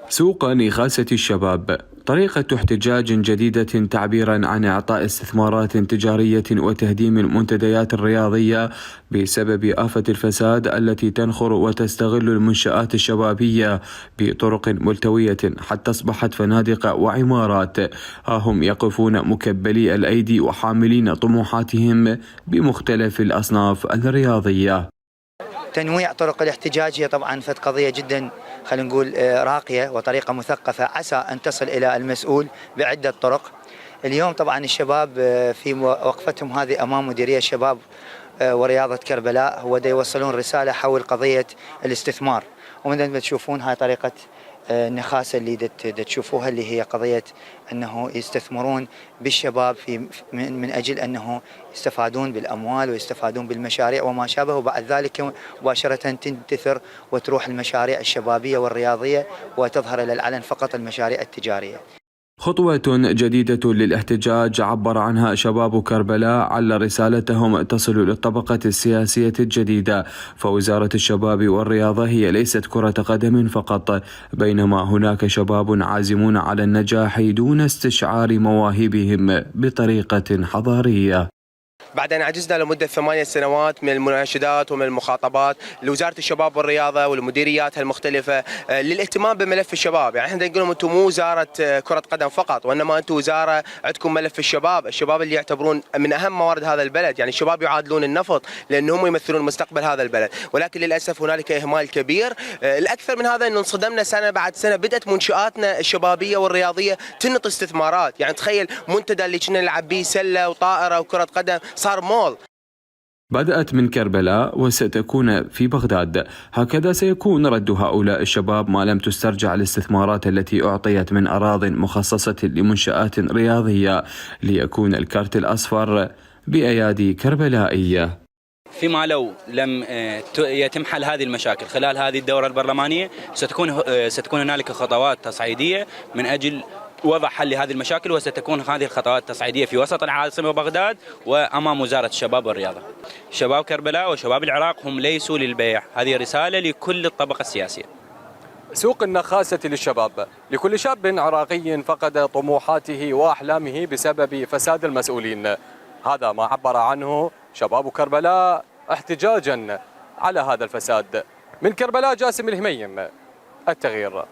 سوق نخاسة الشباب، طريقة احتجاج جديدة تعبيرا عن إعطاء استثمارات تجارية وتهديم المنتديات الرياضية بسبب آفة الفساد التي تنخر وتستغل المنشآت الشبابية بطرق ملتوية حتى أصبحت فنادق وعمارات. ها هم يقفون مكبلي الأيدي وحاملين طموحاتهم بمختلف الأصناف الرياضية. تنويع طرق الاحتجاج هي طبعا قضية جدا خلينا نقول راقية وطريقة مثقفة عسى أن تصل إلى المسؤول بعدة طرق. اليوم طبعا الشباب في وقفتهم هذه أمام مديرية الشباب ورياضة كربلاء هو دا يوصلون رسالة حول قضية الاستثمار، ومن ما تشوفون هاي طريقة النخاسة اللي تشوفوها اللي هي قضية أنه يستثمرون بالشباب من أجل أنه يستفادون بالأموال ويستفادون بالمشاريع وما شابه، وبعد ذلك مباشرة تنتثر وتروح المشاريع الشبابية والرياضية وتظهر إلى العلن فقط المشاريع التجارية. خطوة جديدة للاحتجاج عبر عنها شباب كربلاء على رسالتهم تصل للطبقة السياسية الجديدة، فوزارة الشباب والرياضة هي ليست كرة قدم فقط، بينما هناك شباب عازمون على النجاح دون استشعار مواهبهم بطريقة حضارية. بعد أن عجزنا لمدة 8 سنوات من المناشدات ومن المخاطبات لوزارة الشباب والرياضة والمديريات المختلفة للاهتمام بملف الشباب، يعني احنا نقول لهم انتم مو وزارة كرة قدم فقط، وانما انتم وزارة عندكم ملف الشباب اللي يعتبرون من اهم موارد هذا البلد، يعني الشباب يعادلون النفط لانهم يمثلون مستقبل هذا البلد، ولكن للاسف هنالك اهمال كبير. الاكثر من هذا انه انصدمنا سنة بعد سنة بدأت منشآتنا الشبابية والرياضية تنط استثمارات، يعني تخيل منتدى اللي كنا نلعب به سلة وطائرة وكرة قدم صار مول. بدأت من كربلاء وستكون في بغداد، هكذا سيكون رد هؤلاء الشباب ما لم تسترجع الاستثمارات التي أعطيت من أراضٍ مخصصة لمنشآت رياضية ليكون الكارت الأصفر بأيادي كربلائية. فيما لو لم يتم حل هذه المشاكل خلال هذه الدورة البرلمانية ستكون هنالك خطوات تصعيدية من أجل وضع حل لهذه المشاكل، وستكون هذه الخطوات التصعيدية في وسط العاصمة بغداد وأمام وزارة الشباب والرياضة. شباب كربلاء وشباب العراق هم ليسوا للبيع، هذه رسالة لكل الطبقة السياسية. سوق النخاسة للشباب، لكل شاب عراقي فقد طموحاته وأحلامه بسبب فساد المسؤولين، هذا ما عبر عنه شباب كربلاء احتجاجا على هذا الفساد. من كربلاء جاسم الهميم، التغيير.